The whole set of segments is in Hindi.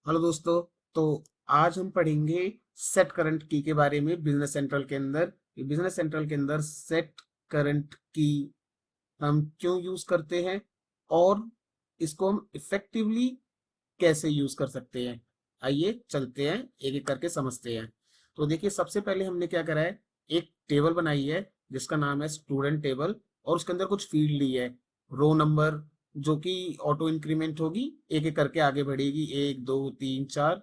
हेलो दोस्तों। तो आज हम पढ़ेंगे सेट करंट की के बारे में बिजनेस सेंट्रल के अंदर। बिजनेस सेंट्रल के अंदर सेट करंट की हम क्यों यूज करते हैं और इसको हम इफेक्टिवली कैसे यूज कर सकते हैं। आइए चलते हैं, एक एक करके समझते हैं। तो देखिए, सबसे पहले हमने क्या करा है, एक टेबल बनाई है जिसका नाम है स्टूडेंट टेबल, और उसके अंदर कुछ फील्ड ली है, रो नंबर, जो कि ऑटो इंक्रीमेंट होगी, एक एक करके आगे बढ़ेगी, 1 2 3 4।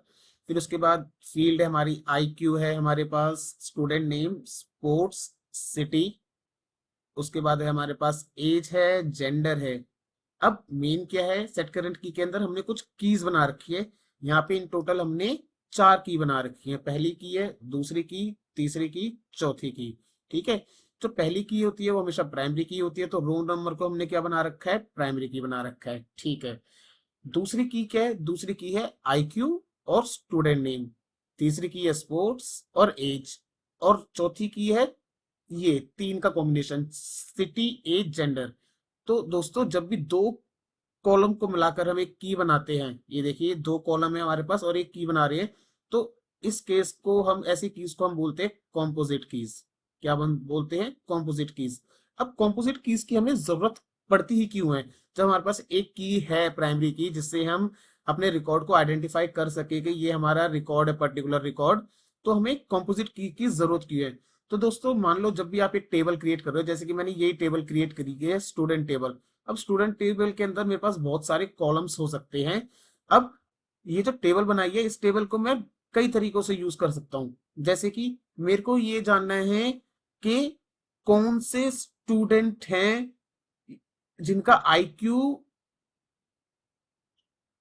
फिर उसके बाद फील्ड है हमारी IQ, है हमारे पास स्टूडेंट नेम, स्पोर्ट्स, सिटी। उसके बाद है हमारे पास एज है, जेंडर है। अब मेन क्या है, सेट करंट की के अंदर हमने कुछ कीज बना रखी है। यहाँ पे इन टोटल हमने 4 की बना रखी है। पहली की है, दूसरी की, तीसरी की, चौथी की। ठीक है। जो पहली की होती है वो हमेशा प्राइमरी की होती है, तो रो नंबर को हमने क्या बना रखा है, प्राइमरी की बना रखा है। ठीक है। दूसरी की क्या है, दूसरी की है IQ और स्टूडेंट नेम। तीसरी की है स्पोर्ट्स और एज। और चौथी की है, ये तीन का कॉम्बिनेशन, सिटी, एज, जेंडर। तो दोस्तों, जब भी दो कॉलम को मिलाकर हम एक की बनाते हैं, ये देखिए 2 कॉलम है हमारे पास और एक की बना रहे हैं, तो इस केस को हम, ऐसी कीज को हम बोलते हैं कॉम्पोजिट कीज। क्या हम बोलते हैं, कॉम्पोजिट कीज। अब कॉम्पोजिट कीज की हमें जरूरत पड़ती ही क्यों है, जब हमारे पास एक की है प्राइमरी की, जिससे हम अपने रिकॉर्ड को आइडेंटिफाई कर सके कि ये हमारा रिकॉर्ड है, पर्टिकुलर रिकॉर्ड। तो हमें कॉम्पोजिट की जरूरत क्यों है। तो दोस्तों, मान लो जब भी आप एक टेबल क्रिएट कर रहे हो, जैसे कि मैंने यही टेबल क्रिएट करी है, स्टूडेंट टेबल। अब स्टूडेंट टेबल के अंदर मेरे पास बहुत सारे कॉलम्स हो सकते हैं। अब ये जो टेबल बनाई है, इस टेबल को मैं कई तरीकों से यूज कर सकता हूं। जैसे कि मेरे को ये जानना है कि कौन से स्टूडेंट हैं जिनका IQ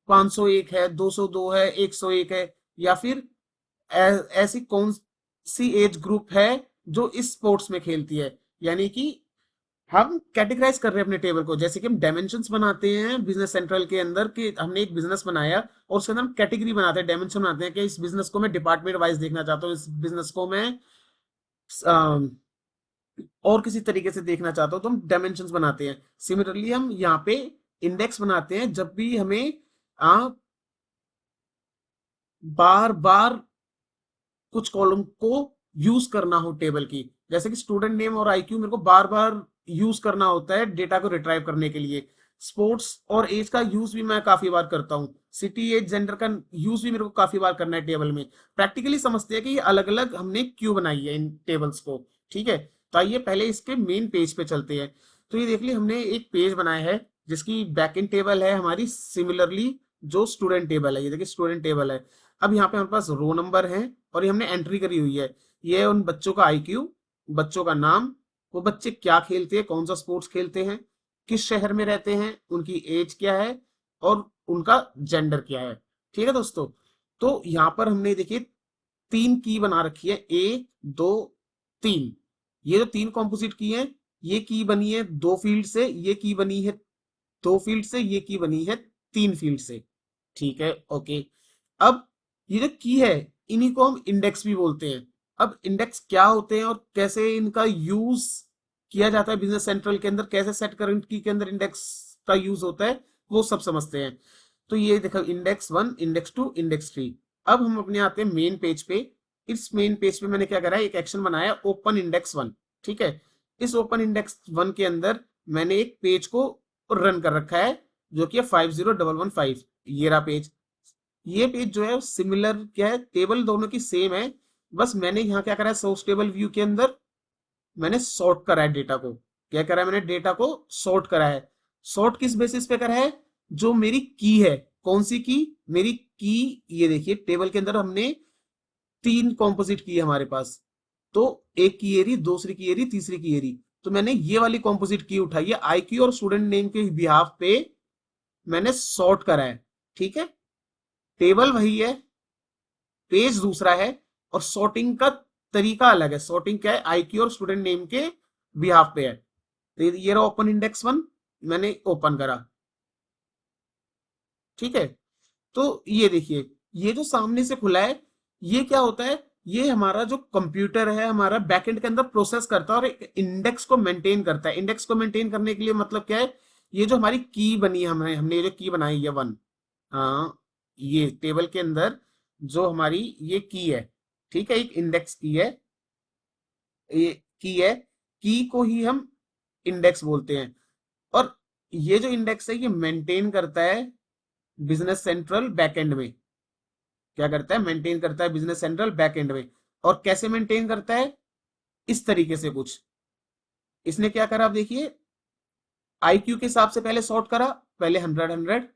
501 है, 202 है, 101 है, या फिर ऐसी कौन सी एज ग्रुप है जो इस स्पोर्ट्स में खेलती है। यानी कि हम कैटेगराइज कर रहे हैं अपने टेबल को, जैसे कि हम डायमेंशंस बनाते हैं बिजनेस सेंट्रल के अंदर, कि हमने एक बिजनेस बनाया और उसके अंदर हम कैटेगरी बनाते हैं, डायमेंशन बनाते हैं कि इस बिजनेस को मैं डिपार्टमेंट वाइज देखना चाहता हूँ, इस बिजनेस को मैं और किसी तरीके से देखना चाहता हूँ, तो हम डायमेंशंस बनाते हैं। सिमिलरली हम यहाँ पे इंडेक्स बनाते हैं जब भी हमें बार बार कुछ कॉलम को यूज करना हो टेबल की। जैसे कि स्टूडेंट नेम और IQ मेरे को बार बार यूज करना होता है डेटा को रिट्राइव करने के लिए। स्पोर्ट्स और एज का यूज भी मैं काफी बार करता हूँ। सिटी, एज, जेंडर का यूज भी मेरे को काफी बार करना है टेबल में। प्रैक्टिकली समझते हैं कि ये अलग अलग हमने क्यों बनाई है इन टेबल्स को। ठीक है। तो आइए पहले इसके मेन पेज पे चलते हैं। तो ये देख लिया, हमने एक पेज बनाया है जिसकी बैकएंड टेबल है हमारी, सिमिलरली जो स्टूडेंट टेबल है, ये देखिए स्टूडेंट टेबल है। अब यहाँ पे हमारे पास रो नंबर है और ये हमने एंट्री करी हुई है। ये है उन बच्चों का IQ, बच्चों का नाम, वो बच्चे क्या खेलते हैं, कौन सा स्पोर्ट्स खेलते हैं, किस शहर में रहते हैं, उनकी एज क्या है, और उनका जेंडर क्या है। ठीक है दोस्तों। तो यहाँ पर हमने देखिए 3 की बना रखी है, 1 2 3। ये जो 3 कॉम्पोजिट की है, ये की बनी है 2 फील्ड से, ये की बनी है 2 फील्ड से, ये की बनी है 3 फील्ड से। ठीक है, ओके। अब ये जो की है, इन्हीं को हम इंडेक्स भी बोलते हैं। अब इंडेक्स क्या होते हैं और कैसे इनका यूज किया जाता है बिजनेस सेंट्रल के अंदर, कैसे सेट करंट की के अंदर इंडेक्स का यूज होता है, वो सब समझते हैं। तो ये देखो, इंडेक्स 1, इंडेक्स 2, इंडेक्स 3। अब हम अपने आते हैं मेन पेज पे। इस मेन पेज पे मैंने क्या करा है, एक एक्शन बनाया, ओपन इंडेक्स 1। ठीक है। इस ओपन इंडेक्स 1 के अंदर मैंने एक पेज को रन कर रखा है, जो कि है 50115। ये रहा पेज। ये पेज जो है सिमिलर क्या है, टेबल दोनों की सेम है। बस मैंने यहाँ क्या करा है, सोर्स टेबल व्यू के अंदर मैंने सॉर्ट करा है डेटा को। क्या करा है, मैंने डेटा को सॉर्ट करा है। सॉर्ट किस बेसिस पे करा है, जो मेरी की है, कौन सी की, मेरी की। ये देखिए टेबल के अंदर हमने 3 कॉम्पोजिट की है हमारे पास। तो एक की एरी, दूसरी की एरी, तीसरी की एरी। तो मैंने ये वाली कॉम्पोजिट की उठाई है, IQ और स्टूडेंट नेम के बिहाफ पे मैंने सॉर्ट करा है। ठीक है। टेबल वही है, पेज दूसरा है, और सॉर्टिंग का तरीका अलग है। सॉर्टिंग क्या है, IQ और स्टूडेंट नेम के बिहाफ पे है। तो ये रहा ओपन इंडेक्स 1, मैंने ओपन करा। ठीक है। तो ये देखिए, ये जो सामने से खुला है, ये क्या होता है, ये हमारा जो कंप्यूटर है हमारा बैकएंड के अंदर प्रोसेस करता है और एक इंडेक्स को मेंटेन करता है। इंडेक्स को मेंटेन करने के लिए मतलब क्या है, ये जो हमारी की बनी है, हमने हमने ये जो की बनाई है 1, हाँ, ये टेबल के अंदर जो हमारी ये की है, ठीक है, एक इंडेक्स की है, ये की को ही हम इंडेक्स बोलते हैं। और ये जो इंडेक्स है ये मेंटेन करता है बिजनेस सेंट्रल बैकएंड में। क्या करता है? मेंटेन करता है बिजनेस सेंट्रल बैकएंड में। और कैसे मेंटेन करता है? इस तरीके से कुछ इसने क्या करा, आप देखिए, आईक्यू के हिसाब से पहले सॉर्ट करा, पहले 100 100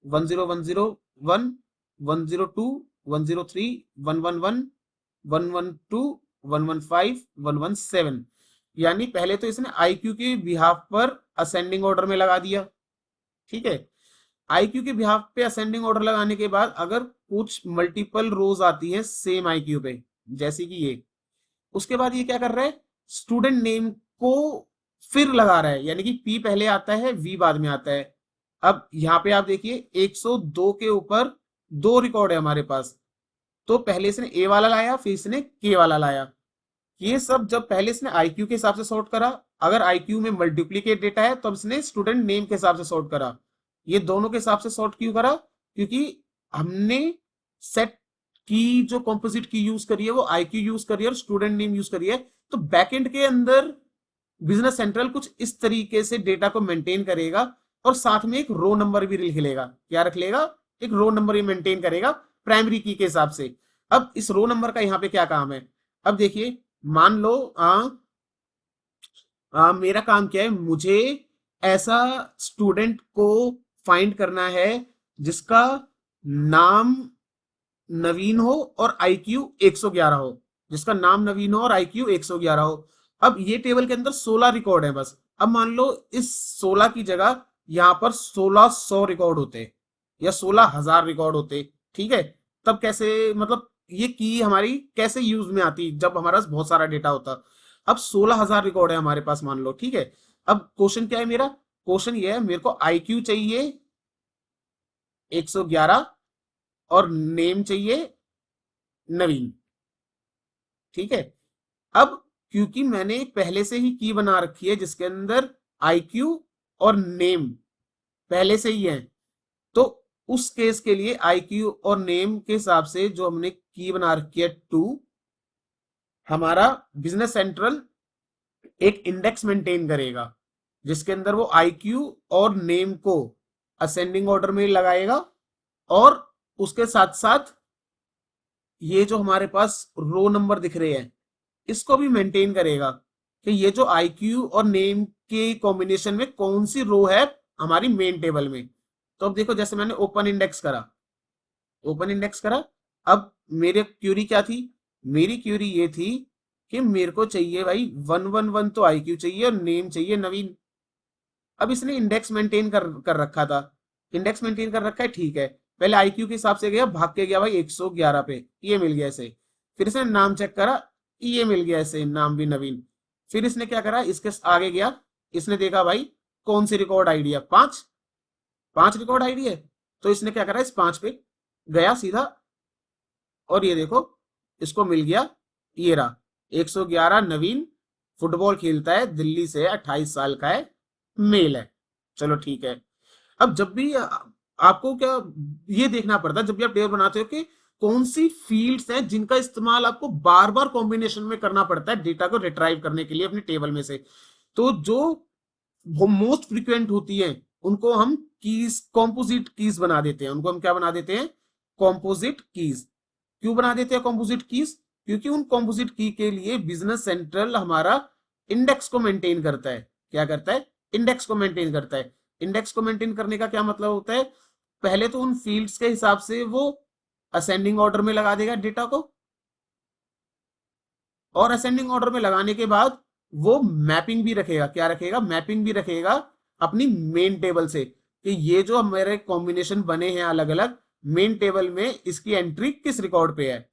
1001 102 103 111 112 115 117। यानी पहले तो इसने आईक्यू के बिहाफ पर असेंडिंग ऑर्डर में लगा दिया, ठीक है। आईक्यू के बिहाफ पे असेंडिंग ऑर्डर लगाने के बाद अगर कुछ मल्टीपल रोज आती है सेम आईक्यू पे, जैसे कि ये, उसके बाद ये क्या कर रहा है, स्टूडेंट नेम को फिर लगा रहा है, यानी कि पी पहले आता है, वी बाद में आता है। अब यहां पे आप देखिए 102 के ऊपर दो रिकॉर्ड है हमारे पास, तो पहले इसने ए वाला लाया, फिर इसने के वाला लाया। ये सब जब पहले इसने आईक्यू के हिसाब से सॉर्ट करा, अगर आईक्यू में मल्टीप्लीकेट डेटा है तो अब इसने स्टूडेंट नेम के हिसाब से सॉर्ट करा। ये दोनों के हिसाब से सॉर्ट क्यों करा? क्योंकि हमने सेट की जो कॉम्पोजिट की यूज करी है वो आईक्यू यूज करी है और स्टूडेंट नेम यूज करी है। तो बैकएंड के अंदर बिजनेस सेंट्रल कुछ इस तरीके से डेटा को मेंटेन करेगा और साथ में एक रो नंबर भी लिख लेगा। क्या रख लेगा? एक रो नंबर भी मेंटेन करेगा प्राइमरी की के हिसाब से। अब इस रो नंबर का यहाँ पे क्या काम है? अब देखिए, मान लो मेरा काम क्या है, मुझे ऐसा स्टूडेंट को फाइंड करना है जिसका नाम नवीन हो और आईक्यू 111 हो, जिसका नाम नवीन हो और आईक्यू 111 हो। अब ये टेबल के अंदर 16 रिकॉर्ड है बस। अब मान लो इस 16 की जगह यहां पर 1600 रिकॉर्ड होते या 16,000 रिकॉर्ड होते, ठीक है, तब कैसे, मतलब ये की हमारी कैसे यूज में आती जब हमारे पास बहुत सारा डेटा होता। अब 16,000 रिकॉर्ड है हमारे पास मान लो, ठीक है। अब क्वेश्चन क्या है मेरा? क्वेश्चन ये है, मेरे को आईक्यू चाहिए 111 और नेम चाहिए नवीन, ठीक है। अब क्योंकि मैंने पहले से ही की बना रखी है जिसके अंदर आईक्यू और नेम पहले से ही है, तो उस केस के लिए आईक्यू और नेम के हिसाब से जो हमने की बना रखी है 2, हमारा बिजनेस सेंट्रल एक इंडेक्स मेंटेन करेगा जिसके अंदर वो आईक्यू और नेम को असेंडिंग ऑर्डर में लगाएगा और उसके साथ साथ ये जो हमारे पास रो नंबर दिख रहे हैं इसको भी मेंटेन करेगा कि ये जो आईक्यू और नेम के कॉम्बिनेशन में कौन सी रो है हमारी मेन टेबल में। तो अब देखो, जैसे मैंने ओपन इंडेक्स करा, ओपन इंडेक्स करा, अब मेरे क्यूरी क्या थी? मेरी क्यूरी ये थी कि मेरे को चाहिए भाई 111 तो आईक्यू चाहिए और नेम चाहिए नवीन। अब इसने इंडेक्स मेंटेन कर रखा था, इंडेक्स मेंटेन कर रखा है, ठीक है। पहले आईक्यू के हिसाब से गया, भाग के गया भाई 111 पे, ये मिल गया इसे। फिर इसने नाम चेक करा, ये मिल गया इसे, नाम भी नवीन। फिर इसने क्या करा, इसके आगे गया, इसने देखा भाई कौन सी रिकॉर्ड आईडी है, 5 5 रिकॉर्ड आईडी है, तो इसने क्या करा, इस 5 पे गया सीधा और ये देखो इसको मिल गया, ये रहा 111 नवीन, फुटबॉल खेलता है, दिल्ली से है, 28 साल का है, मेल है। चलो ठीक है। अब जब भी आपको क्या ये देखना पड़ता है जब भी आप टेबल बनाते हो कि कौन सी फील्ड्स हैं जिनका इस्तेमाल आपको बार बार कॉम्बिनेशन में करना पड़ता है डेटा को रिट्राइव करने के लिए अपनी टेबल में से। तो जो वो मोस्ट फ्रीक्वेंट होती है उनको हम कीज, कॉम्पोजिट कीज बना देते हैं। उनको हम क्या बना देते हैं? Composite keys. क्यों बना देते हैं कॉम्पोजिट कीज? क्योंकि उन कॉम्पोजिट की के लिए बिजनेस सेंट्रल हमारा इंडेक्स को मेंटेन करता है। क्या करता है? इंडेक्स को मेंटेन करता है। इंडेक्स को मेंटेन करने का क्या मतलब होता है? पहले तो उन फील्ड्स के हिसाब से वो असेंडिंग ऑर्डर में लगा देगा डेटा को, और असेंडिंग ऑर्डर में लगाने के बाद वो मैपिंग भी रखेगा। क्या रखेगा? मैपिंग भी रखेगा अपनी मेन टेबल से कि ये जो मेरे कॉम्बिनेशन बने हैं अलग अलग, मेन टेबल में इसकी एंट्री किस रिकॉर्ड पे है।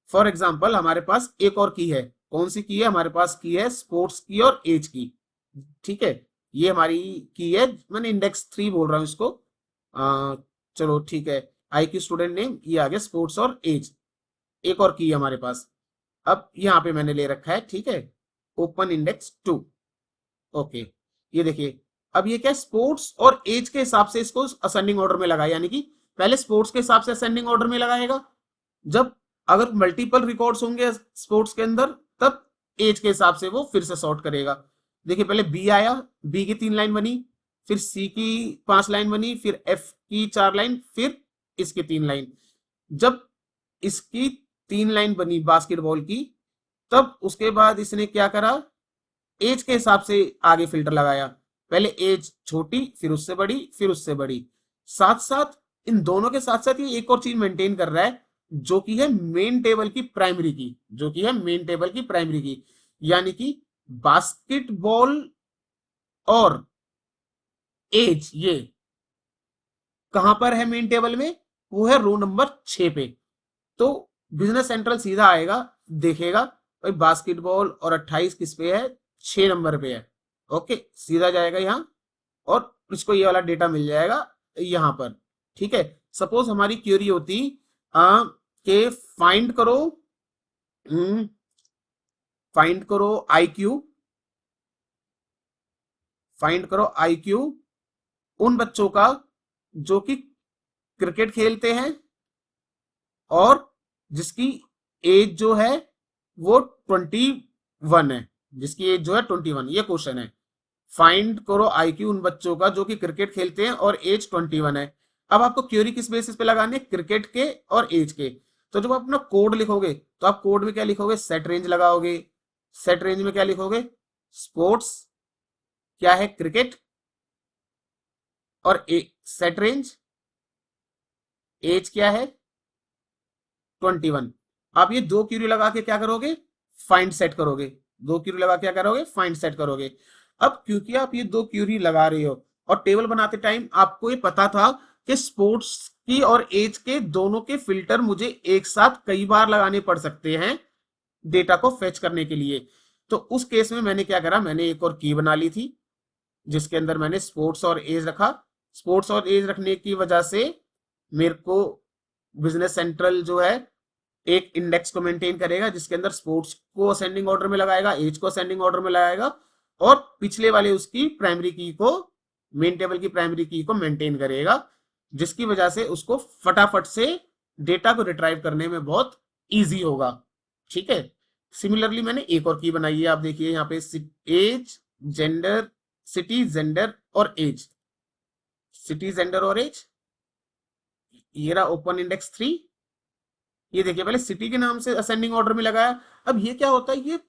फॉर एग्जाम्पल हमारे पास एक और की है, कौन सी की है हमारे पास? की है स्पोर्ट्स की और एज की, ठीक है। ये हमारी की है, मैंने इंडेक्स 3 बोल रहा हूं इसको। चलो ठीक है, आई क्यू स्टूडेंट नेम, ये आ गया स्पोर्ट्स और एज। एक और की है हमारे पास, अब यहां पे मैंने ले रखा है, ठीक है, ओपन इंडेक्स 2। ओके, ये देखिए, अब ये क्या, स्पोर्ट्स और एज के हिसाब से इसको असेंडिंग ऑर्डर में लगा, यानी कि पहले स्पोर्ट्स के हिसाब से असेंडिंग ऑर्डर में लगाएगा, जब अगर मल्टीपल रिकॉर्ड्स होंगे स्पोर्ट्स के अंदर तब एज के हिसाब से वो फिर से सॉर्ट करेगा। देखिए पहले बी आया, बी की 3 लाइन बनी, फिर सी की 5 लाइन बनी, फिर एफ की 4 लाइन, फिर इसकी 3 लाइन। जब इसकी 3 लाइन बनी बास्केटबॉल की, तब उसके बाद इसने क्या करा, एज के हिसाब से आगे फिल्टर लगाया। पहले एज छोटी, फिर उससे बड़ी, फिर उससे बड़ी। साथ साथ इन दोनों के साथ साथ ये एक और चीज मेंटेन कर रहा है, जो कि है मेन टेबल की प्राइमरी की, जो कि है मेन टेबल की प्राइमरी की। यानी कि बास्केटबॉल और एज ये कहां पर है मेन टेबल में, वो है रो नंबर 6 पे। तो बिजनेस सेंट्रल सीधा आएगा, देखेगा भाई बास्केटबॉल और 28 किस पे है, 6 नंबर पे है। ओके, सीधा जाएगा यहाँ और इसको ये वाला डेटा मिल जाएगा यहां पर। ठीक है, सपोज हमारी क्वेरी होती कि फाइंड करो आईक्यू, फाइंड करो आईक्यू उन बच्चों का जो कि क्रिकेट खेलते हैं और जिसकी एज जो है वो 21 है, जिसकी एज जो है 21। ये क्वेश्चन है, फाइंड करो आईक्यू उन बच्चों का जो कि क्रिकेट खेलते हैं और एज 21 है। अब आपको क्वेरी किस बेसिस पे लगानी है, क्रिकेट के और एज के। तो जब आप अपना कोड लिखोगे तो आप कोड में क्या लिखोगे, सेट रेंज लगाओगे। सेट रेंज में क्या लिखोगे, स्पोर्ट्स क्या है, क्रिकेट, और सेट रेंज एज क्या है, 21। आप ये दो क्यूरी लगा के क्या करोगे, फाइंड सेट करोगे। दो क्यूरी लगा के क्या करोगे, फाइंड सेट करोगे। अब क्योंकि आप ये दो क्यूरी लगा रहे हो और टेबल बनाते टाइम आपको ये पता था कि स्पोर्ट्स की और एज के दोनों के फिल्टर मुझे एक साथ कई बार लगाने पड़ सकते हैं डेटा को फेच करने के लिए, तो उस केस में मैंने क्या करा, मैंने एक और की बना ली थी जिसके अंदर मैंने स्पोर्ट्स और एज रखा। स्पोर्ट्स और एज रखने की वजह से मेरे को बिजनेस सेंट्रल जो है एक इंडेक्स को मेंटेन करेगा जिसके अंदर स्पोर्ट्स को असेंडिंग ऑर्डर में लगाएगा, एज को असेंडिंग ऑर्डर में लगाएगा, और पिछले वाले उसकी प्राइमरी की को, मेन टेबल की प्राइमरी की को मेंटेन करेगा, जिसकी वजह से उसको फटाफट से डेटा को रिट्राइव करने में बहुत इजी होगा। ठीक है, सिमिलरली मैंने एक और की बनाई है, आप देखिए यहाँ पे एज, जेंडर, सिटी, जेंडर और एज। सिटी, जेंडर और एज, ये रहा ओपन इंडेक्स 3। ये देखिए पहले सिटी के नाम से असेंडिंग ऑर्डर में लगाया। अब ये क्या होता है, ये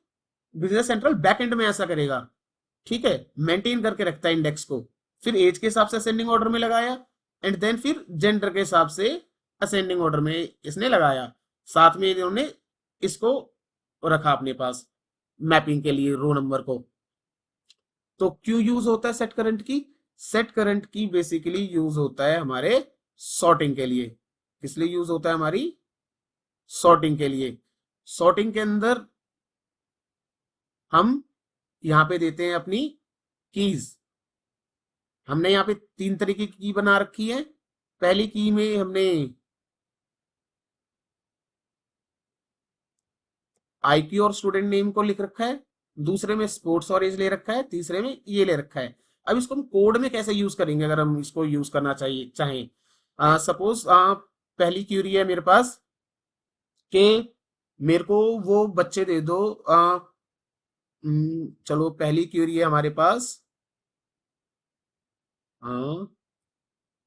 बिजनेस सेंट्रल बैक एंड में ऐसा करेगा, ठीक है, मेंटेन करके रखता है इंडेक्स को। फिर एज के हिसाब से असेंडिंग ऑर्डर में लगाया, एंड देन फिर जेंडर के हिसाब से असेंडिंग ऑर्डर में इसने लगाया। साथ में इन्होंने इसको रखा अपने पास मैपिंग के लिए रो नंबर को। तो क्यों यूज होता है सेट करंट की, सेट करंट की बेसिकली यूज होता है हमारे सॉर्टिंग के लिए। किस लिए यूज होता है, हमारी सॉर्टिंग के लिए। सॉर्टिंग के अंदर हम यहां पे देते हैं अपनी कीज। हमने यहाँ पे 3 तरीके की की बना रखी है। पहली की में हमने आईक्यू और स्टूडेंट नेम को लिख रखा है, दूसरे में स्पोर्ट्स और एज ले रखा है, तीसरे में ये ले रखा है। अब इसको हम कोड में कैसे यूज करेंगे, अगर हम इसको यूज करना चाहिए चाहें, सपोज पहली क्यूरी है मेरे पास कि मेरे को वो बच्चे दे दो, चलो पहली क्यूरी है हमारे पास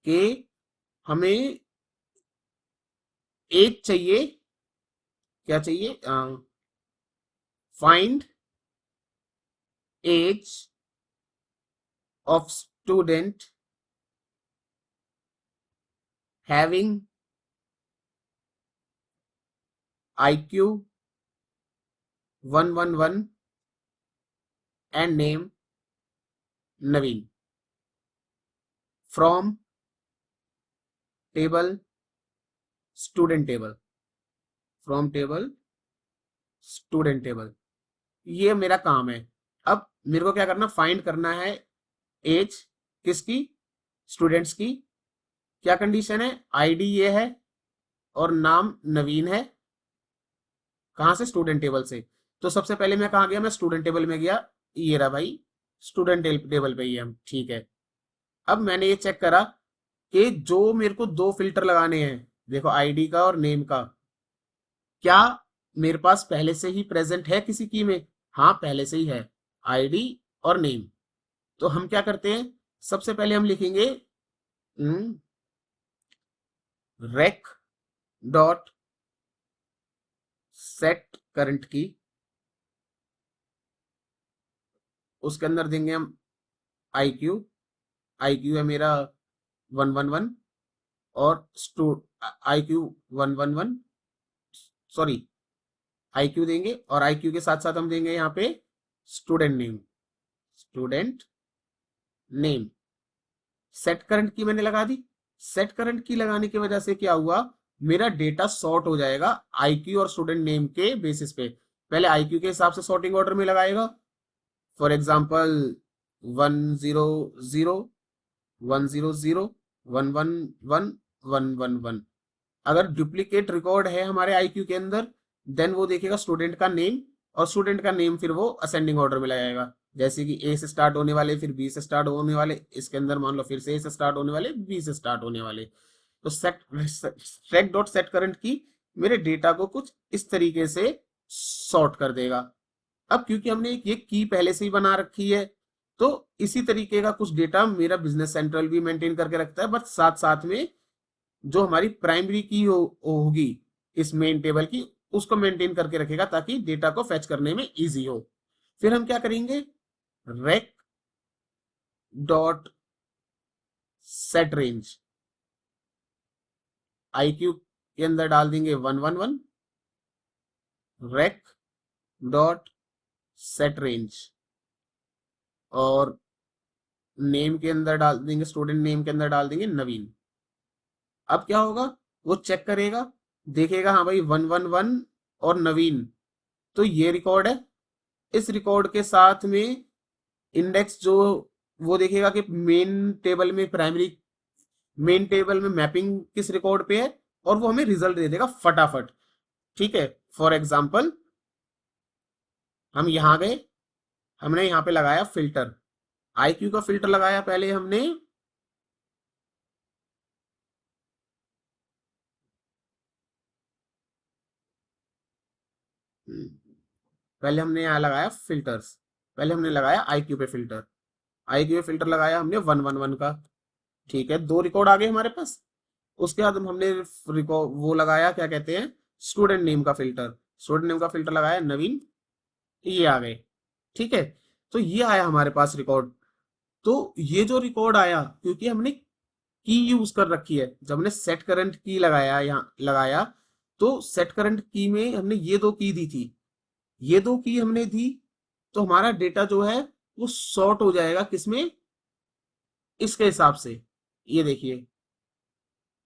कि हमें एज चाहिए, क्या चाहिए, find age of student having IQ 111 and name Naveen from table student table, from table student table। ये मेरा काम है। अब मेरे को क्या करना, फाइंड करना है एज किसकी, स्टूडेंट्स की। क्या कंडीशन है, आईडी ये है और नाम नवीन है। कहां से, स्टूडेंट टेबल से। तो सबसे पहले मैं कहा गया, मैं स्टूडेंट टेबल में गया, ये रहा भाई स्टूडेंट टेबल पे ही हम, ठीक है। अब मैंने ये चेक करा कि जो मेरे को दो फिल्टर लगाने हैं, देखो आईडी का और नेम का, क्या मेरे पास पहले से ही प्रेजेंट है किसी की में? हाँ, पहले से ही है, आईडी और नेम। तो हम क्या करते हैं, सबसे पहले हम लिखेंगे रेक डॉट सेट करंट की, उसके अंदर देंगे हम आई क्यू, आई क्यू है मेरा 111, और स्टू I Q 111, sorry, I Q देंगे, और आई क्यू के साथ साथ हम देंगे यहाँ पे student name, student name. Set current की मैंने लगा दी। सेट करंट की लगाने की वजह से क्या हुआ, मेरा डेटा सॉर्ट हो जाएगा आईक्यू और स्टूडेंट नेम के बेसिस पे। पहले आईक्यू के हिसाब से सॉर्टिंग ऑर्डर में लगाएगा, फॉर एग्जाम्पल 100, 100, 111, 111। अगर डुप्लीकेट रिकॉर्ड है हमारे आईक्यू के अंदर, देन वो देखेगा स्टूडेंट का नेम, और स्टूडेंट का नेम फिर वो असेंडिंग ऑर्डर में लगाएगा, जैसे कि ए से स्टार्ट होने वाले फिर बी से स्टार्ट होने वाले, इसके अंदर मान लो फिर से ए से स्टार्ट होने वाले बी से स्टार्ट होने वाले। तो सेट डॉट सेट करंट की मेरे डेटा को कुछ इस तरीके से सॉर्ट कर देगा। अब क्योंकि हमने ये की पहले से ही बना रखी है, तो इसी तरीके का कुछ डेटा मेरा बिजनेस सेंट्रल भी मेंटेन करके रखता है, बट साथ साथ में जो हमारी प्राइमरी की होगी इस मेन टेबल की, उसको मेंटेन करके रखेगा ताकि डेटा को फेच करने में इजी हो। फिर हम क्या करेंगे, rec dot set range, IQ के अंदर डाल देंगे 111, रेक डॉट सेट रेंज, और नेम के अंदर डाल देंगे, स्टूडेंट नेम के अंदर डाल देंगे नवीन। अब क्या होगा, वो चेक करेगा, देखेगा हाँ भाई 111 और नवीन, तो ये रिकॉर्ड है। इस रिकॉर्ड के साथ में इंडेक्स जो, वो देखेगा कि मेन टेबल में प्राइमरी, मेन टेबल में मैपिंग किस रिकॉर्ड पे है, और वो हमें रिजल्ट दे देगा फटाफट। ठीक है, फॉर एग्जाम्पल हम यहां गए, हमने यहां पे लगाया फिल्टर, आईक्यू का फिल्टर लगाया पहले हमने, पहले हमने यहाँ लगाया फिल्टर्स, पहले हमने लगाया आईक्यू पे फिल्टर, आईक्यू पे फिल्टर लगाया हमने 111 का। ठीक है, दो रिकॉर्ड आ गए हमारे पास। उसके बाद हमने रिकॉर्ड वो लगाया, क्या कहते हैं, स्टूडेंट नेम का फिल्टर, स्टूडेंट नेम का फिल्टर लगाया नवीन, ये आ गए। ठीक है, तो ये आया हमारे पास रिकॉर्ड। तो ये जो रिकॉर्ड आया, क्योंकि हमने की यूज कर रखी है, जब हमने सेट करंट की लगाया यहाँ लगाया, तो सेट करंट की में हमने ये दो की दी थी, ये दो की हमने दी, तो हमारा डेटा जो है वो सॉर्ट हो जाएगा किसमें, इसके हिसाब से, ये देखिए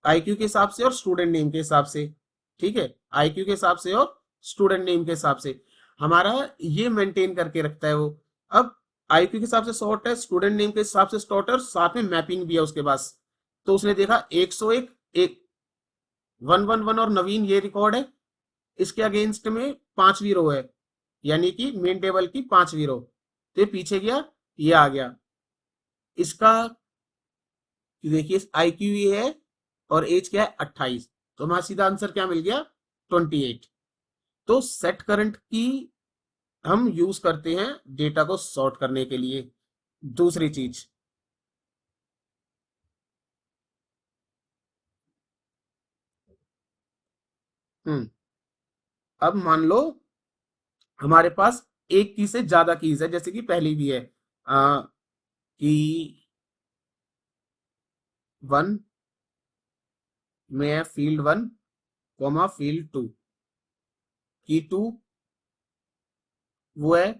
आईक्यू के हिसाब से और स्टूडेंट नेम के हिसाब से। ठीक है, आईक्यू के हिसाब से और स्टूडेंट नेम के हिसाब से हमारा ये मेंटेन करके रखता है वो। अब आईक्यू के हिसाब से सॉर्ट है, स्टूडेंट नेम के हिसाब से सॉर्ट है, और साथ में मैपिंग भी है उसके पास। तो उसने देखा 101, एक 111 और नवीन ये रिकॉर्ड है, इसके अगेंस्ट में पांचवी रो है, यानी कि मेन टेबल की पांचवी रो, तो ये पीछे गया, ये आ गया इसका, देखिए आई क्यू ये है और एज क्या है 28, तो हमारा सीधा आंसर क्या मिल गया, 28। तो सेट करंट की हम यूज करते हैं डेटा को सॉर्ट करने के लिए। दूसरी चीज, हम्म अब मान लो हमारे पास एक की से ज्यादा कीज है, जैसे कि पहली भी है, की 1 में है फील्ड 1 कॉमा फील्ड 2, की 2 वो है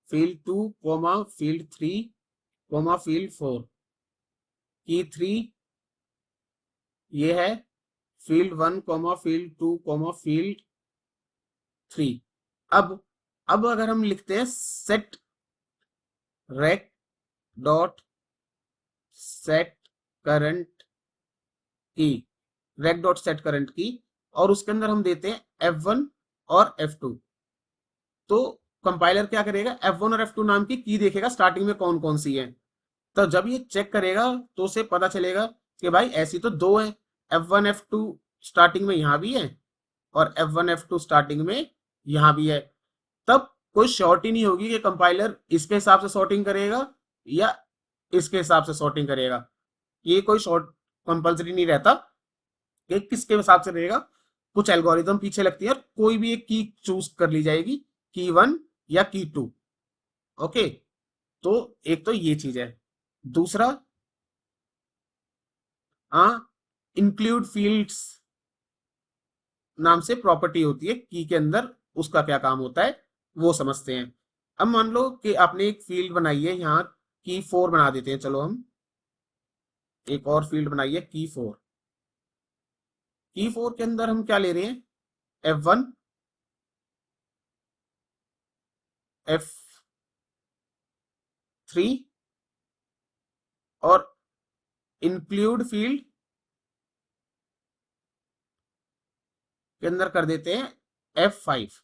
field 2 comma field 3 comma field 4, key 3 ये है field 1 comma field 2 comma field 3। अब अब अगर हम लिखते हैं set rec dot set current key, rec dot set current key, और उसके अंदर हम देते हैं F1 और F2, तो कंपाइलर क्या करेगा, F1 और F2 नाम की देखेगा स्टार्टिंग में कौन कौन सी है। तो जब ये चेक करेगा तो उसे पता चलेगा कि भाई ऐसी तो दो है, F1 F2 स्टार्टिंग में यहां भी है और F1 F2 स्टार्टिंग में यहां भी है, तब कोई शॉर्ट ही नहीं होगी कि कंपाइलर इसके हिसाब से सॉर्टिंग करेगा या इसके हिसाब से सॉर्टिंग करेगा। ये कोई शॉर्ट कंपलसरी नहीं रहता कि किसके हिसाब से रहेगा। कुछ एल्गोरिदम पीछे लगती है और कोई भी एक की चूज कर ली जाएगी, की 1 या की 2। ओके, तो एक तो ये चीज है। दूसरा, हाँ, इंक्लूड फील्ड्स नाम से प्रॉपर्टी होती है की के अंदर, उसका क्या काम होता है वो समझते हैं। अब मान लो कि आपने एक फील्ड बनाई है, यहाँ की 4 बना देते हैं, चलो हम एक और फील्ड बनाई है की 4। की 4 के अंदर हम क्या ले रहे हैं, F1 F3 और इंक्लूड फील्ड के अंदर कर देते हैं F5।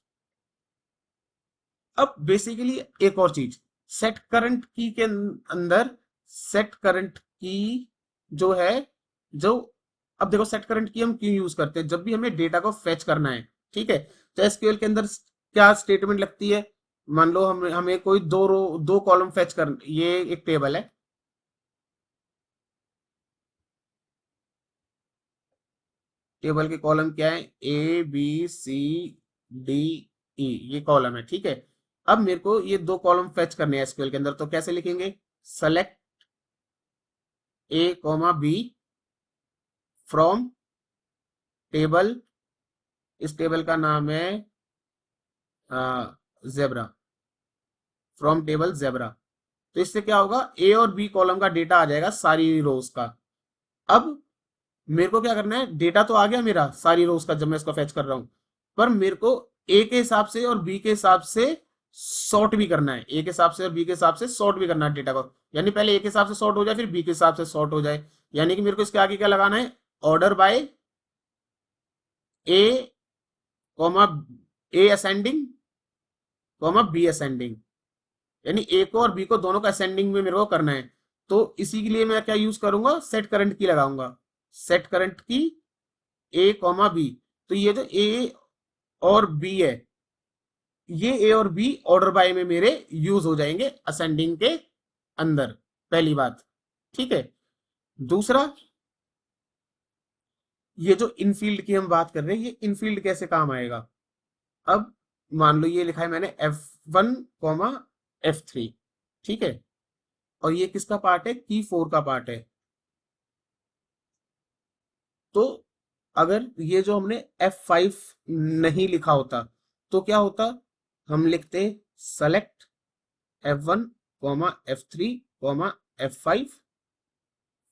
अब बेसिकली एक और चीज, सेट करंट की के अंदर सेट करंट की जो है, जो, अब देखो सेट करंट की हम क्यों यूज करते हैं, जब भी हमें डेटा को फेच करना है, ठीक है। तो एसक्यूएल के अंदर क्या स्टेटमेंट लगती है, मान लो हमें हमें कोई दो रो दो कॉलम फेच कर, ये एक टेबल है, टेबल के कॉलम क्या है, A B C D E, ये कॉलम है, ठीक है। अब मेरे को ये दो कॉलम फेच करने हैं एसक्यूएल के अंदर, तो कैसे लिखेंगे, select A, B from table, इस टेबल का नाम है जेब्रा, फ्रॉम टेबल जेब्रा। तो इससे क्या होगा, ए और बी कॉलम का डेटा आ जाएगा सारी रोज का। अब मेरे को क्या करना है, डेटा तो आ गया मेरा सारी रोज का जब मैं इसको फेच कर रहा हूं, पर मेरे को ए के हिसाब से और बी के हिसाब से सॉर्ट भी करना है, ए के हिसाब से और बी के हिसाब से सॉर्ट भी करना है डेटा को। यानी पहले ए के हिसाब से सॉर्ट हो जाए, फिर बी के हिसाब से सॉर्ट हो जाए। यानी कि मेरे को इसके आगे क्या लगाना है, order by A comma A ascending comma B ascending, यानी ए को और बी को दोनों का असेंडिंग में मेरे को करना है। तो इसी के लिए मैं क्या यूज करूंगा, सेट करंट की लगाऊंगा, सेट करंट की A, B। तो ये जो ए और बी है, ये ए और बी ऑर्डर बाय में मेरे यूज हो जाएंगे असेंडिंग के अंदर, पहली बात, ठीक है। दूसरा, ये जो इनफील्ड की हम बात कर रहे हैं, ये इनफील्ड कैसे काम आएगा। अब मान लो ये लिखा है मैंने F1, F3, ठीक है, और ये किसका पार्ट है, की 4 का पार्ट है। तो अगर ये जो हमने F5 नहीं लिखा होता तो क्या होता, हम लिखते select F1, F3, F5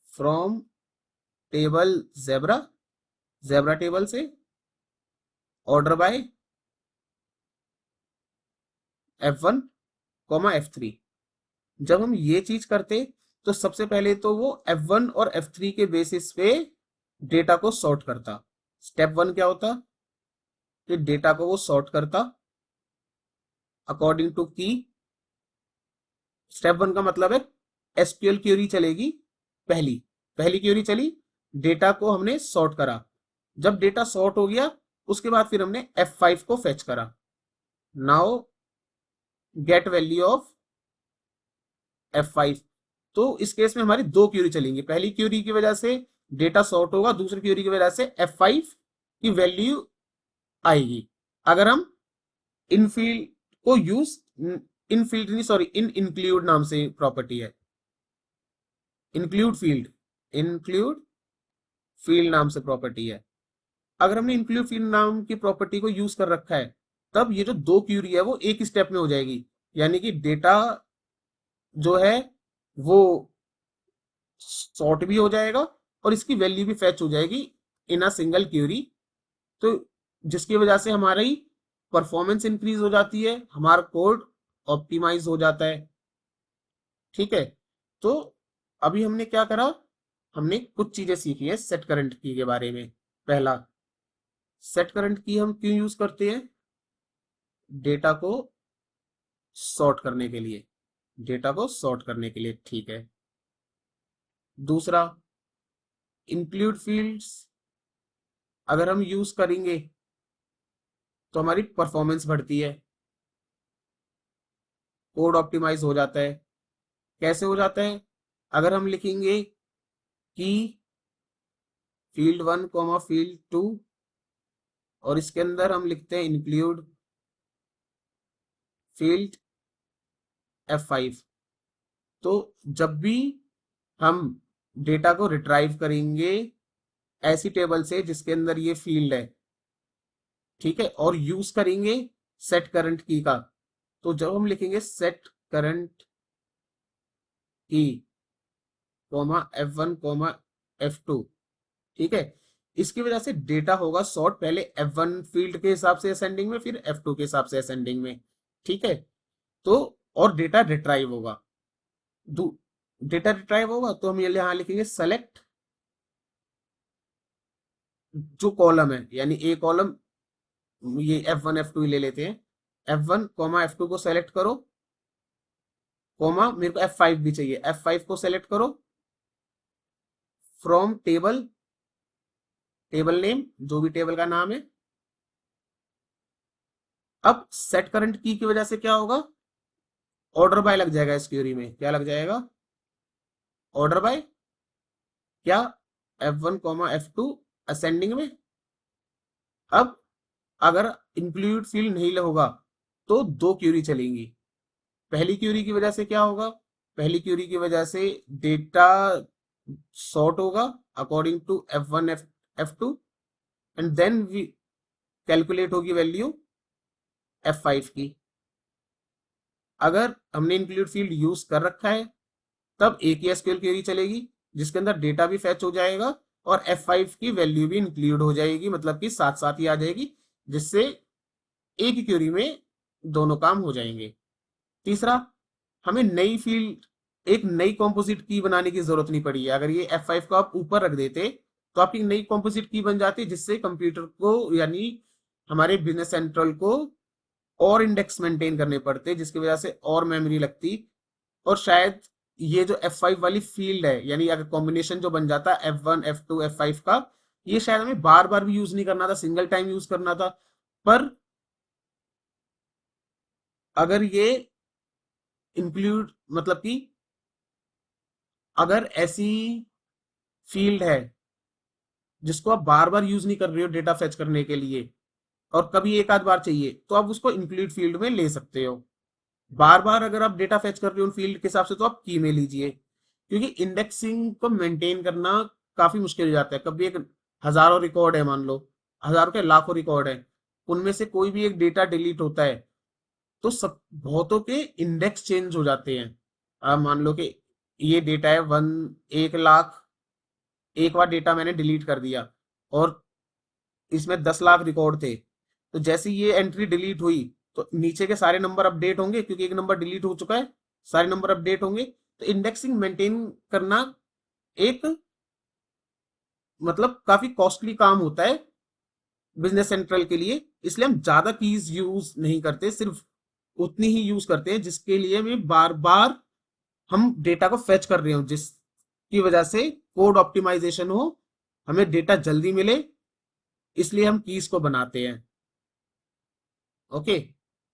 from table zebra, zebra table से ऑर्डर बाय F1, F3। जब हम ये चीज करते तो सबसे पहले तो वो F1 और F3 के बेसिस पे डेटा को सॉर्ट करता। स्टेप 1 क्या होता, कि डेटा को वो सॉर्ट करता अकॉर्डिंग टू की। स्टेप 1 का मतलब है एसक्यूएल क्वेरी चलेगी, पहली पहली क्वेरी चली, डेटा को हमने सॉर्ट करा, जब डेटा सॉर्ट हो गया उसके बाद फिर हमने F5 को फेच करा। Now get value of F5। तो इस केस में हमारी दो क्यूरी चलेंगी, पहली क्यूरी की वजह से डेटा सॉर्ट होगा, दूसरी क्यूरी की वजह से F5 की वैल्यू आएगी। अगर हम इनफील्ड को यूज, इनफील्ड नहीं सॉरी, इन इंक्लूड नाम से प्रॉपर्टी है, इंक्लूड फील्ड, इंक्लूड फील्ड नाम से प्रॉपर्टी है। अगर हमने इंक्लूड फील्ड नाम की प्रॉपर्टी को यूज कर रखा है, तब ये जो दो क्यूरी है वो एक स्टेप में हो जाएगी, यानी कि डेटा जो है वो सॉर्ट भी हो जाएगा और इसकी वैल्यू भी फेच हो जाएगी इन अ सिंगल क्यूरी। तो जिसकी वजह से हमारी परफॉर्मेंस इंक्रीज हो जाती है, हमारा कोड ऑप्टिमाइज हो जाता है, ठीक है। तो अभी हमने क्या करा, हमने कुछ चीजें सीखी है सेट करंट की के बारे में। पहला, सेट करंट की हम क्यों यूज करते हैं, डेटा को सॉर्ट करने के लिए, डेटा को सॉर्ट करने के लिए, ठीक है। दूसरा, इंक्लूड फील्ड्स अगर हम यूज करेंगे तो हमारी परफॉर्मेंस बढ़ती है, कोड ऑप्टिमाइज हो जाता है। कैसे हो जाता है? अगर हम लिखेंगे कि फील्ड 1 कॉमा फील्ड 2 और इसके अंदर हम लिखते हैं इंक्लूड फील्ड F5, तो जब भी हम डेटा को रिट्राइव करेंगे ऐसी टेबल से जिसके अंदर ये फील्ड है, ठीक है, और यूज करेंगे सेट करंट की का, तो जब हम लिखेंगे सेट करंट की कोमा F1 कोमा F2, ठीक है, इसकी वजह से डेटा होगा सॉर्ट पहले F1 फील्ड के हिसाब से असेंडिंग में, फिर F2 के हिसाब से असेंडिंग में, ठीक है। तो और डेटा रिट्राइव होगा, डेटा रिट्राइव होगा तो हम ये यहाँ लिखेंगे सेलेक्ट जो कॉलम है, यानी ए कॉलम, ये F1 F2 ले लेते हैं, F1 कॉमा F2 को सेलेक्ट करो, कॉमा मेरे को F5 भी चाहिए, F5 को सेलेक्ट करो फ्रॉम टेबल, टेबल नेम जो भी टेबल का नाम है। अब सेट करंट की वजह से क्या होगा, ऑर्डर बाय लग जाएगा इस क्वेरी में, क्या लग जाएगा, ऑर्डर बाय, क्या F1 कॉमा F2 असेंडिंग में। अब अगर इंक्लूड फील्ड नहीं होगा तो दो क्यूरी चलेंगी। पहली क्यूरी की वजह से क्या होगा, पहली क्यूरी की वजह से डेटा सॉर्ट होगा according to F1 F2 and then calculate होगी वैल्यू F5 की। अगर हमने इंक्लूड फील्ड यूज कर रखा है तब एक ही एसक्यूएल क्वेरी चलेगी जिसके अंदर डेटा भी फैच हो जाएगा और F5 की वैल्यू भी इंक्लूड हो जाएगी, मतलब कि साथ साथ ही आ जाएगी, जिससे एक ही क्वेरी में दोनों काम हो जाएंगे। तीसरा, हमें नई फील्ड, एक नई कॉम्पोजिट की बनाने की जरूरत नहीं पड़ी है। अगर ये F5 को आप ऊपर रख देते तो आपकी नई कॉम्पोजिट की बन जाती, जिससे कंप्यूटर को यानी हमारे बिजनेस सेंट्रल को और इंडेक्स मेंटेन करने पड़ते, जिसकी वजह से और मेमोरी लगती, और शायद ये जो F5 वाली फील्ड है, यानी अगर कॉम्बिनेशन जो बन जाता F1 F2 F5 का, ये शायद हमें बार बार भी यूज नहीं करना था, सिंगल टाइम यूज करना था। पर अगर ये इंक्लूड, मतलब कि अगर ऐसी फील्ड है जिसको आप बार बार यूज नहीं कर रहे हो डेटा फेच करने के लिए और कभी एक आध बार चाहिए, तो आप उसको इंक्लूड फील्ड में ले सकते हो। बार बार अगर आप डेटा फेच कर रहे हो उन फील्ड के हिसाब से तो आप की में लीजिए, क्योंकि इंडेक्सिंग को मेंटेन करना काफी मुश्किल हो जाता है। कभी एक हजारों रिकॉर्ड है, मान लो हजारों के लाखों रिकॉर्ड है, उनमें से कोई भी एक डेटा डिलीट होता है तो सब बहुतों के इंडेक्स चेंज हो जाते हैं। आप मान लो कि ये डेटा है 1 लाख, एक बार डेटा मैंने डिलीट कर दिया और इसमें 10 लाख रिकॉर्ड थे, तो जैसे ये एंट्री डिलीट हुई तो नीचे के सारे नंबर अपडेट होंगे, क्योंकि एक नंबर डिलीट हो चुका है, सारे नंबर अपडेट होंगे। तो इंडेक्सिंग मेंटेन करना एक, मतलब काफी कॉस्टली काम होता है बिजनेस सेंट्रल के लिए, इसलिए हम ज्यादा कीज यूज नहीं करते, सिर्फ उतनी ही यूज करते हैं जिसके लिए में बार बार हम डेटा को फेच कर रहे हो, जिसकी वजह से कोड ऑप्टिमाइजेशन हो, हमें डेटा जल्दी मिले, इसलिए हम कीज को बनाते हैं। ओके,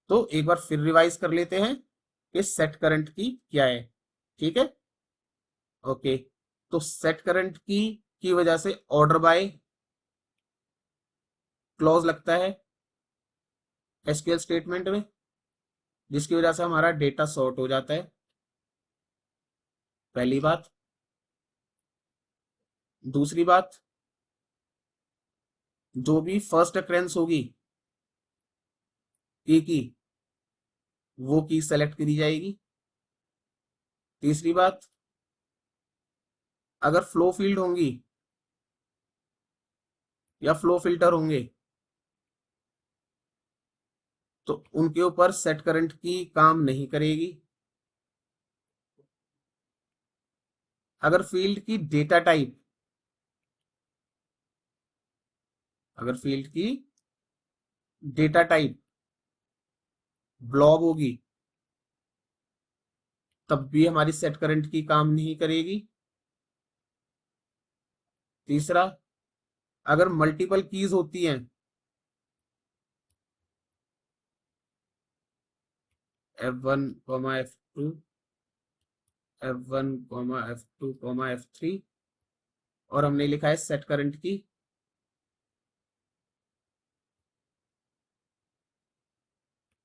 तो एक बार फिर रिवाइज कर लेते हैं कि सेट करंट की क्या है, ठीक है। ओके, तो सेट करंट की वजह से ऑर्डर बाय क्लॉज लगता है एसक्यूएल स्टेटमेंट में, जिसकी वजह से हमारा डेटा सॉर्ट हो जाता है, पहली बात। दूसरी बात, जो भी फर्स्ट अक्रेंस होगी की वो की सेलेक्ट करी जाएगी। तीसरी बात, अगर फ्लो फील्ड होंगी या फ्लो फिल्टर होंगे तो उनके ऊपर सेट करंट की काम नहीं करेगी। अगर फील्ड की डेटा टाइप, अगर फील्ड की डेटा टाइप ब्लॉब होगी तब भी हमारी सेट करंट की काम नहीं करेगी। तीसरा, अगर मल्टीपल कीज होती हैं, F1, F2, F1, F2, F3, और हमने लिखा है सेट करंट की,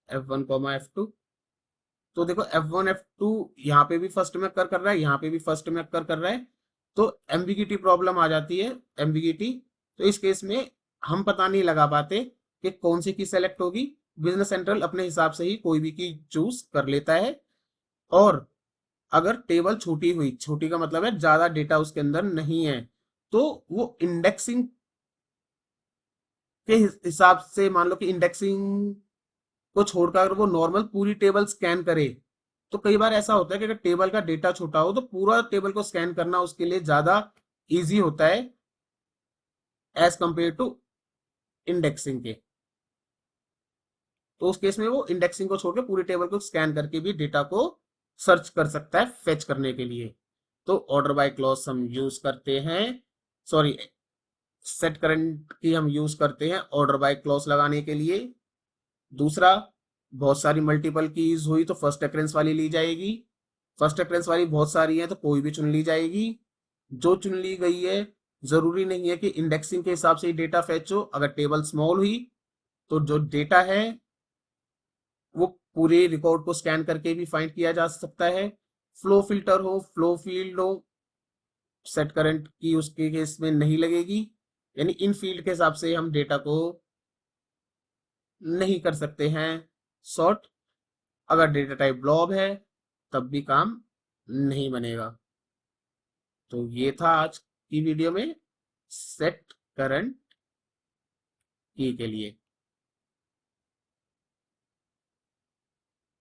F1, F2। तो देखो F1, F2 यहाँ पे भी फर्स्ट में अक्कर कर रहा है, यहाँ पे भी फर्स्ट में अक्कर कर रहा है, तो एम्बिगिटी प्रॉब्लम आ जाती है, एम्बिगिटी। तो इस केस में हम पता नहीं लगा पाते कि कौन सी की सेलेक्ट होगी। बिजनेस सेंट्रल अपने हिसाब से ही कोई भी की चूज कर लेता है। और अगर टेबल छोटी हुई, छोटी का मतलब है ज्यादा डेटा उसके अंदर नहीं है, तो वो इंडेक्सिंग के हिसाब से, मान लो कि इंडेक्सिंग को छोड़कर अगर वो नॉर्मल पूरी टेबल स्कैन करे, तो कई बार ऐसा होता है कि अगर टेबल का डेटा छोटा हो तो पूरा टेबल को स्कैन करना उसके लिए ज्यादा इजी होता है एज कंपेयर टू इंडेक्सिंग के। तो उस केस में वो इंडेक्सिंग को छोड़ के पूरी टेबल को स्कैन करके भी डेटा को सर्च कर सकता है फेच करने के लिए। तो ऑर्डर बाय क्लॉज हम यूज करते हैं, सॉरी, सेट करंट की हम यूज करते हैं ऑर्डर बाय क्लॉज लगाने के लिए। दूसरा, बहुत सारी मल्टीपल कीज हुई तो फर्स्ट अक्रेंस वाली ली जाएगी। फर्स्ट अक्रेंस वाली बहुत सारी है तो कोई भी चुन ली जाएगी। जो चुन ली गई है, जरूरी नहीं है कि इंडेक्सिंग के हिसाब से ही डेटा फेच हो। अगर टेबल स्मॉल हुई तो जो डेटा है वो पूरे रिकॉर्ड को स्कैन करके भी फाइंड किया जा सकता है। फ्लो फिल्टर हो, फ्लो फील्ड हो, सेट करंट की उसके केस में नहीं लगेगी, यानी इन फील्ड के हिसाब से हम डेटा को नहीं कर सकते हैं सॉर्ट। अगर डेटा टाइप ब्लॉब है तब भी काम नहीं बनेगा। तो ये था आज की वीडियो में सेट करंट की के लिए।